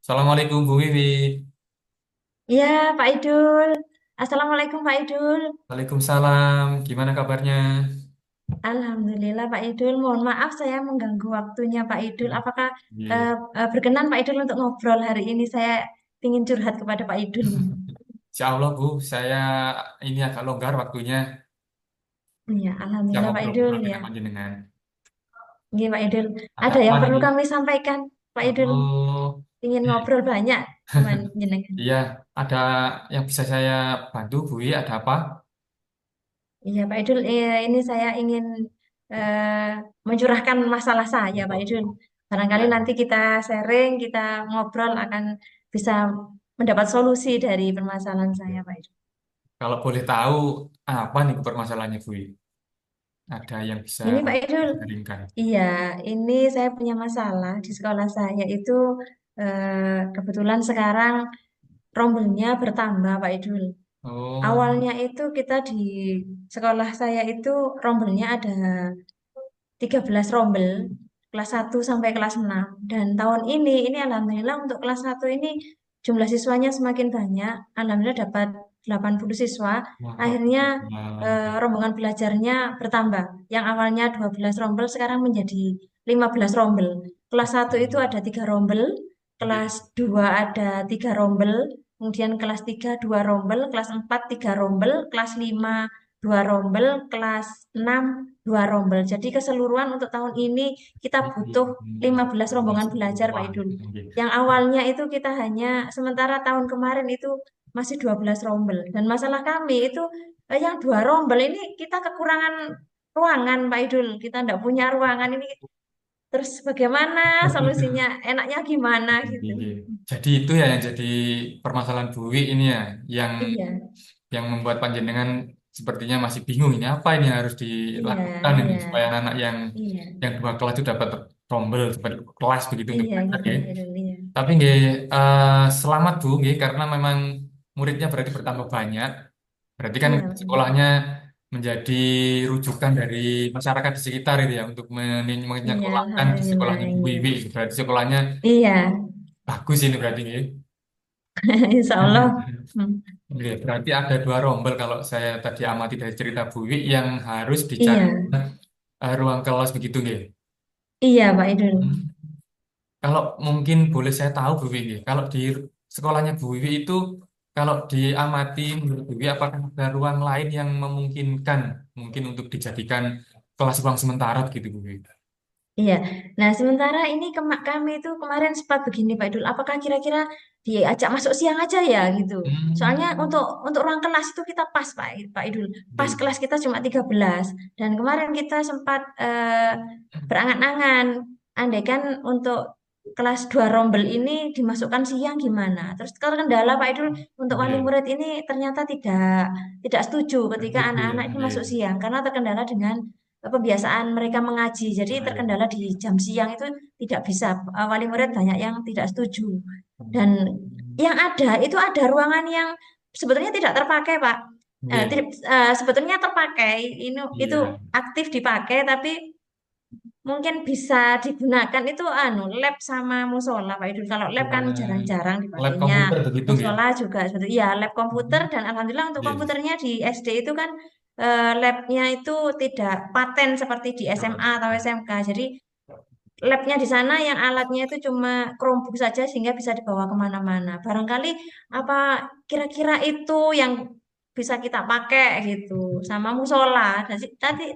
Assalamualaikum Bu Wiwi. Iya, Pak Idul. Assalamualaikum, Pak Idul. Waalaikumsalam. Gimana kabarnya? Alhamdulillah, Pak Idul. Mohon maaf saya mengganggu waktunya, Pak Idul. Apakah Iya. berkenan, Pak Idul, untuk ngobrol hari ini? Saya ingin curhat kepada Pak Idul ini. Insya Allah Bu, saya ini agak longgar waktunya. Iya, Bisa Alhamdulillah, Pak Idul. ngobrol-ngobrol Ya, dengan panjenengan. iya, Pak Idul. Ada Ada apa yang perlu nih? kami sampaikan, Pak Idul. Oh, Ingin ngobrol banyak sama jenengan. iya. Ada yang bisa saya bantu Bu Wiwi? Ada apa? Iya, Pak Idul. Ini saya ingin eh, mencurahkan masalah saya, Pak Idul. Barangkali Ya. nanti kita sharing, kita ngobrol akan bisa mendapat solusi dari permasalahan saya, Pak Idul. Kalau boleh tahu, apa nih permasalahannya Bu Wiwi? Ada yang bisa Ini Pak Idul, diringkan? iya, ini saya punya masalah di sekolah saya itu kebetulan sekarang rombelnya bertambah, Pak Idul. Oh, Awalnya itu kita di sekolah saya itu rombelnya ada 13 rombel kelas 1 sampai kelas 6. Dan tahun ini alhamdulillah untuk kelas 1 ini jumlah siswanya semakin banyak. Alhamdulillah dapat 80 siswa. wah, Akhirnya alhamdulillah. rombongan belajarnya bertambah. Yang awalnya 12 rombel sekarang menjadi 15 rombel. Kelas 1 itu ada 3 rombel, kelas 2 ada 3 rombel, kemudian kelas 3 2 rombel, kelas 4 3 rombel, kelas 5 2 rombel, kelas 6 2 rombel. Jadi keseluruhan untuk tahun ini kita butuh 15 rombongan belajar, Pak Wah, Idul. Yang awalnya itu kita hanya, sementara tahun kemarin itu masih 12 rombel. Dan masalah kami itu yang 2 rombel ini kita kekurangan ruangan, Pak Idul. Kita tidak punya ruangan ini. Terus bagaimana solusinya? Enaknya gimana gitu? Iya. Jadi itu ya yang jadi permasalahan Bu Wi ini ya, yang Iya, membuat panjenengan sepertinya masih bingung ini apa ini yang harus iya, dilakukan ini iya, supaya anak yang iya, dua kelas itu dapat rombel dapat kelas begitu untuk iya belajar gitu, ya. Pak Idul. Iya, Tapi nggih selamat Bu nggih karena memang muridnya berarti bertambah banyak. Berarti kan iya, Pak Idul. sekolahnya menjadi rujukan dari masyarakat di sekitar itu ya untuk Iya, menyekolahkan di alhamdulillah. sekolahnya Bu Iya. Wiwi. Berarti sekolahnya Iya, bagus ini berarti nggih. insya Allah. Hmm. Oke, berarti ada dua rombel kalau saya tadi amati dari cerita Bu Wi yang harus dicari Iya, ruang kelas begitu nggih. iya Pak Idul. Hmm. Kalau mungkin boleh saya tahu Bu Wi nggih, kalau di sekolahnya Bu Wi itu kalau diamati menurut Bu Wi apakah ada ruang lain yang memungkinkan mungkin untuk dijadikan kelas ruang sementara begitu Bu Wi? Iya. Nah, sementara ini kami itu kemarin sempat begini Pak Idul. Apakah kira-kira diajak masuk siang aja ya gitu? Soalnya Hmm. untuk ruang kelas itu kita pas Pak Idul. Pas Nggih. kelas kita cuma 13. Dan kemarin kita sempat berangan-angan. Andaikan untuk kelas 2 rombel ini dimasukkan siang gimana? Terus kalau kendala Pak Idul untuk wali Nggih. murid ini ternyata tidak setuju ketika Setuju ya. anak-anak ini Nggih. masuk siang karena terkendala dengan kebiasaan mereka mengaji. Jadi Nggih. terkendala di jam siang itu tidak bisa. Wali murid banyak yang tidak setuju. Dan Hmm. yang ada itu ada ruangan yang sebetulnya tidak terpakai, Pak. Nggih. Sebetulnya terpakai, ini itu Iya. aktif dipakai, tapi mungkin bisa digunakan itu lab sama musola, Pak Idul. Kalau lab kan Eh, jarang-jarang lab dipakainya. komputer begitu nggih. Musola juga seperti ya lab komputer, dan alhamdulillah untuk Nggih. komputernya di SD itu kan labnya itu tidak paten seperti di SMA atau SMK. Jadi labnya di sana yang alatnya itu cuma Chromebook saja sehingga bisa dibawa kemana-mana. Barangkali apa kira-kira itu yang bisa kita pakai gitu sama musola.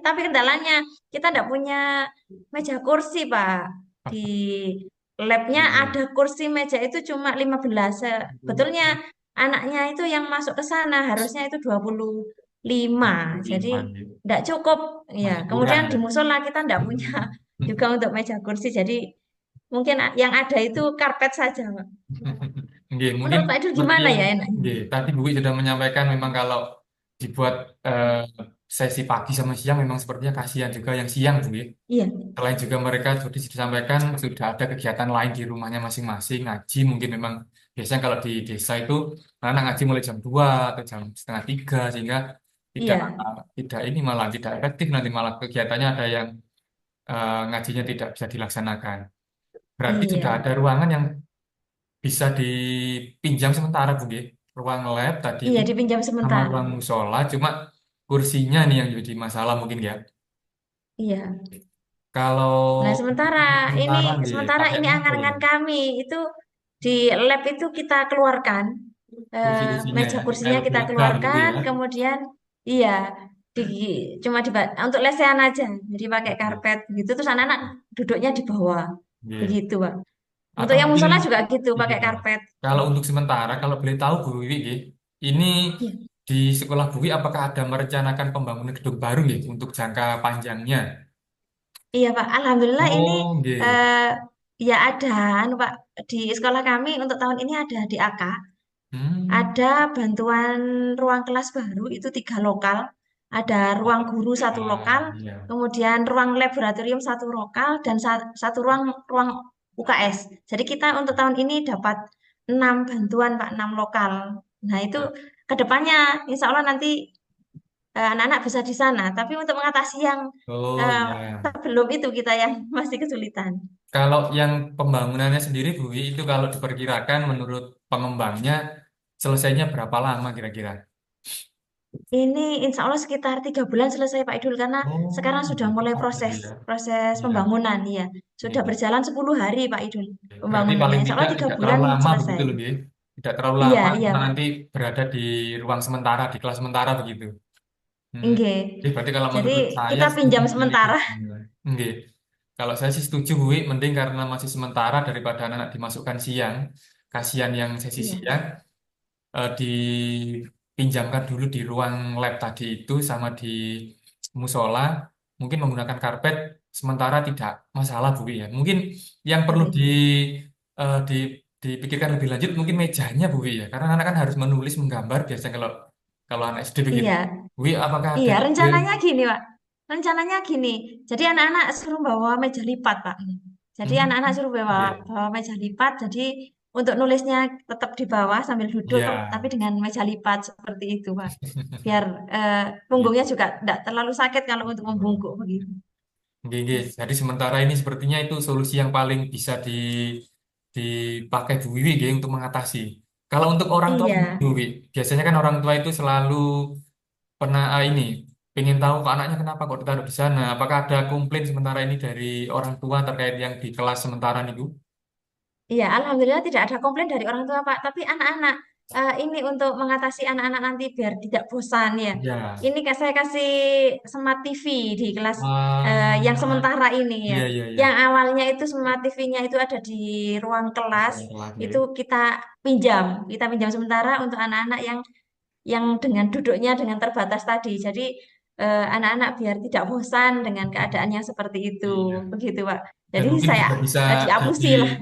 Tapi kendalanya kita tidak punya meja kursi, Pak. Di labnya ada kursi meja itu cuma 15. Sebetulnya anaknya itu yang masuk ke sana harusnya itu 25. Jadi Lima gitu. tidak cukup ya. Masih kurang Kemudian ya. di musola kita tidak punya juga untuk meja kursi. Jadi mungkin yang ada itu karpet saja, Pak. Nggih, mungkin Menurut Pak Idul seperti gimana yang ya enaknya? nggih, tadi Bu Wi sudah menyampaikan memang kalau dibuat sesi pagi sama siang memang sepertinya kasihan juga yang siang Bu Wi. Iya, Selain juga mereka sudah disampaikan sudah ada kegiatan lain di rumahnya masing-masing ngaji mungkin memang biasanya kalau di desa itu anak ngaji mulai jam 2 atau jam setengah 3 sehingga tidak iya, tidak ini malah tidak efektif nanti malah kegiatannya ada yang ngajinya tidak bisa dilaksanakan. Berarti sudah iya. ada ruangan yang bisa dipinjam sementara Bu nggih. Ruang lab tadi Iya, itu dipinjam sama sementara. ruang musola, cuma kursinya nih yang jadi masalah mungkin ya. Iya. Kalau Nah, sementara ini sementara nggih, sementara pakai ini apa ya? angan-angan kami itu di lab itu kita keluarkan Kursi-kursinya meja ya, supaya kursinya lebih kita lega begitu keluarkan, ya. kemudian iya di cuma untuk lesehan aja. Jadi pakai karpet begitu terus anak-anak duduknya di bawah. Nggih. Begitu, Pak. Untuk Atau yang mungkin musola juga gitu, iya. pakai karpet. Kalau untuk sementara, kalau boleh tahu Bu Wiwi, nggih, ini Iya, di sekolah Bu Wiwi apakah ada merencanakan pembangunan gedung baru nggih untuk jangka panjangnya? iya, Pak. Alhamdulillah ini Oh, nggih. eh, ya ada, anu, Pak, di sekolah kami untuk tahun ini ada di AK. Hmm. Ada bantuan ruang kelas baru itu 3 lokal. Ada ruang guru satu lokal, Ah, iya. kemudian ruang laboratorium satu lokal, dan satu ruang ruang UKS. Jadi kita untuk tahun ini dapat 6 bantuan, Pak, 6 lokal. Nah itu kedepannya, insya Allah nanti anak-anak bisa di sana. Tapi untuk mengatasi yang Oh, eh, iya. sebelum itu kita yang masih kesulitan. Kalau yang pembangunannya sendiri Bu Wiwi, itu kalau diperkirakan menurut pengembangnya selesainya berapa lama kira-kira? Ini insya Allah sekitar 3 bulan selesai Pak Idul karena Oh, sekarang sudah mulai cepat gitu proses ya. proses Iya. pembangunan ya Iya, sudah iya. berjalan 10 hari Pak Idul Berarti pembangunannya paling insya tidak Allah tiga tidak bulan terlalu lama begitu selesai. loh, Bi. Tidak terlalu Iya lama iya karena Pak. nanti berada di ruang sementara, di kelas sementara begitu. Hmm. Nggih. Berarti kalau Jadi menurut saya kita setuju pinjam dengan itu. sementara. Nggih. Kalau saya sih setuju, Bu, mending karena masih sementara daripada anak-anak dimasukkan siang. Kasihan yang sesi Iya siang, dipinjamkan dulu di ruang lab tadi itu sama di musola, mungkin menggunakan karpet sementara tidak masalah Bu ya. Mungkin yang perlu nggih. eh, di dipikirkan lebih lanjut mungkin mejanya Bu ya, karena anak kan harus menulis menggambar biasanya kalau kalau anak SD begitu. Iya. Bu, apakah ada Iya, ide? rencananya gini, Pak. Rencananya gini. Jadi anak-anak suruh bawa meja lipat, Pak. Jadi Hmm, anak-anak suruh bawa, oke. bawa meja lipat. Jadi untuk nulisnya tetap di bawah sambil duduk, Ya. tapi dengan meja lipat seperti itu, Pak. Biar punggungnya juga tidak terlalu sakit kalau untuk membungkuk begitu. Oke, oke. Jadi sementara ini sepertinya itu solusi yang paling bisa dipakai Bu Wiwi nggih, untuk mengatasi. Kalau untuk orang tua Iya, Bu Wiwi, biasanya kan orang tua itu selalu pernah ini pengen tahu kok anaknya kenapa kok ditaruh di sana. Apakah ada komplain sementara ini dari orang tua terkait yang di kelas sementara nih Bu? iya, alhamdulillah tidak ada komplain dari orang tua, Pak. Tapi anak-anak ini untuk mengatasi anak-anak nanti biar tidak bosan ya. Ya. Ini saya kasih smart TV di kelas yang Ah, sementara ini ya. iya iya iya. Yang awalnya itu smart TV-nya itu ada di ruang kelas, Yang kelas itu nggih. kita pinjam sementara untuk anak-anak yang dengan duduknya dengan terbatas tadi. Jadi anak-anak biar tidak bosan dengan keadaan yang seperti itu, Iya. begitu, Pak. Dan Jadi mungkin saya juga bisa jadi diapusi lah.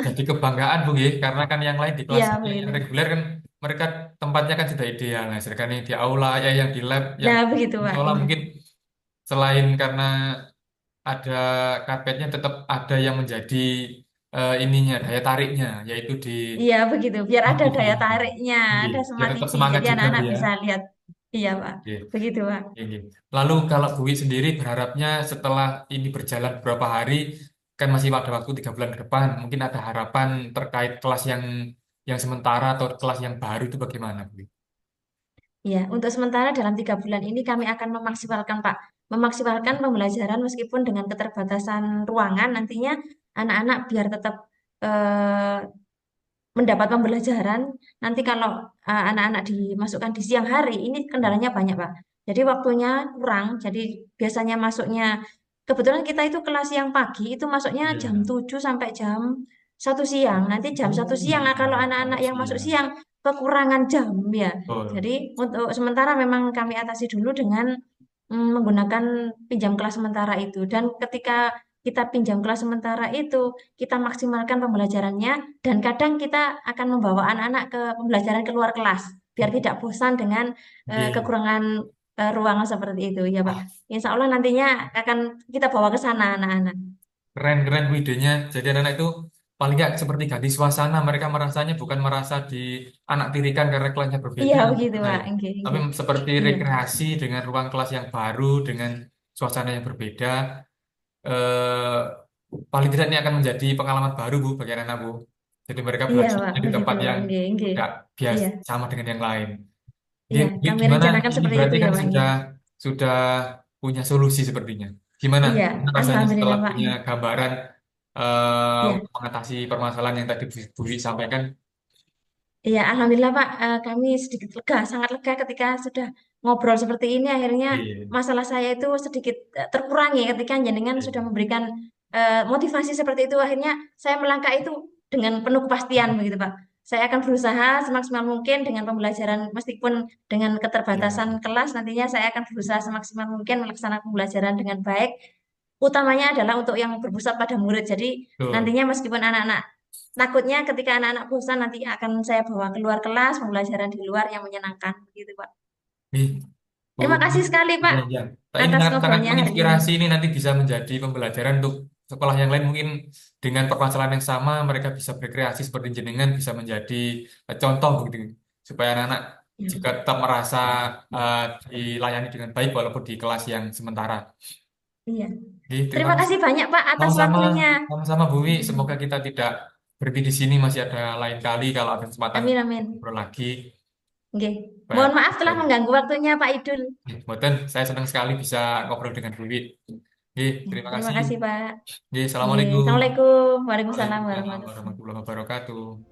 jadi kebanggaan Bu nggih, karena kan yang lain di kelas Iya, yang begitu. reguler kan mereka tempatnya kan sudah ideal. Nah, sedangkan yang di aula ya yang di lab yang Nah, begitu, Pak. musola Iya. mungkin selain karena ada karpetnya tetap ada yang menjadi ininya daya tariknya yaitu di Iya, begitu. Biar ada TV. daya tariknya, Iya, ada biar smart tetap TV. semangat Jadi juga Bu anak-anak ya. bisa lihat. Iya, Pak. Oke. Begitu, Pak. Oke. Lalu kalau Bu Wi sendiri berharapnya setelah ini berjalan beberapa hari, kan masih ada waktu 3 bulan ke depan, mungkin ada harapan terkait kelas yang sementara atau kelas yang baru itu bagaimana, Bu Wi? Iya, untuk sementara dalam 3 bulan ini kami akan memaksimalkan, Pak. Memaksimalkan pembelajaran meskipun dengan keterbatasan ruangan, nantinya anak-anak biar tetap eh, mendapat pembelajaran. Nanti kalau anak-anak dimasukkan di siang hari, ini kendalanya banyak, Pak. Jadi waktunya kurang. Jadi biasanya masuknya, kebetulan kita itu kelas yang pagi, itu masuknya jam Iya. 7 sampai jam 1 siang. Nanti jam 1 siang, Oh, kalau iya, anak-anak satu yang masuk siang. siang, kekurangan jam ya. Betul. Jadi untuk sementara memang kami atasi dulu dengan menggunakan pinjam kelas sementara itu. Dan ketika kita pinjam kelas sementara itu, kita maksimalkan pembelajarannya dan kadang kita akan membawa anak-anak ke pembelajaran keluar kelas biar tidak bosan dengan Oke. kekurangan ruangan seperti itu ya Pak. Wah, Insya Allah nantinya akan kita bawa ke sana anak-anak. keren-keren Bu idenya. Jadi anak-anak itu paling nggak seperti ganti suasana. Mereka merasanya bukan merasa di anak tirikan karena kelasnya berbeda Iya untuk begitu Pak. saya. Oke, Tapi oke. seperti Iya. rekreasi dengan ruang kelas yang baru, dengan suasana yang berbeda. eh, Paling tidak ini akan menjadi pengalaman baru Bu bagi anak-anak Bu. Jadi mereka Iya, Pak, belajarnya di begitu. tempat yang Nggih, nggih. tidak bias Iya, sama dengan yang lain. iya. Jadi Kami gimana? rencanakan Ini seperti itu berarti ya, kan Pak. sudah punya solusi sepertinya. Gimana? Iya, Gimana rasanya alhamdulillah, setelah Pak. punya gambaran Iya. untuk mengatasi permasalahan yang tadi Bu Wi sampaikan? Iya, alhamdulillah Pak, kami sedikit lega, sangat lega ketika sudah ngobrol seperti ini. Akhirnya Iya. masalah saya itu sedikit terkurangi ketika jenengan sudah Iya. memberikan motivasi seperti itu. Akhirnya saya melangkah itu dengan penuh kepastian begitu Pak. Saya akan berusaha semaksimal mungkin dengan pembelajaran, meskipun dengan keterbatasan Iya. kelas, nantinya saya akan berusaha semaksimal mungkin melaksanakan pembelajaran dengan baik. Utamanya adalah untuk yang berpusat pada murid. Jadi Betul. nantinya meskipun anak-anak takutnya ketika anak-anak bosan nanti akan saya bawa keluar kelas pembelajaran di luar yang menyenangkan begitu Pak. Ih, Bu, Terima kasih sekali Pak iya, iya. Nah, ini atas sangat, sangat ngobrolnya hari ini. menginspirasi, ini nanti bisa menjadi pembelajaran untuk sekolah yang lain mungkin dengan permasalahan yang sama mereka bisa berkreasi seperti jenengan bisa menjadi contoh begitu supaya anak-anak Ya, juga tetap merasa eh, dilayani dengan baik walaupun di kelas yang sementara. iya. Oke, terima Terima kasih. kasih banyak Pak atas Sama-sama, waktunya. sama-sama Bu Wi. Semoga kita tidak berhenti di sini, masih ada lain kali kalau ada kesempatan Amin kita amin. ngobrol lagi. Oke. Mohon Baik. maaf telah mengganggu waktunya Pak Idul. Mboten, saya senang sekali bisa ngobrol dengan Bu Wi. Oke, Ya, terima terima kasih. kasih Pak. Oke, Oke. Assalamualaikum. Assalamualaikum. Waalaikumsalam Waalaikumsalam warahmatullahi wabarakatuh. warahmatullahi wabarakatuh.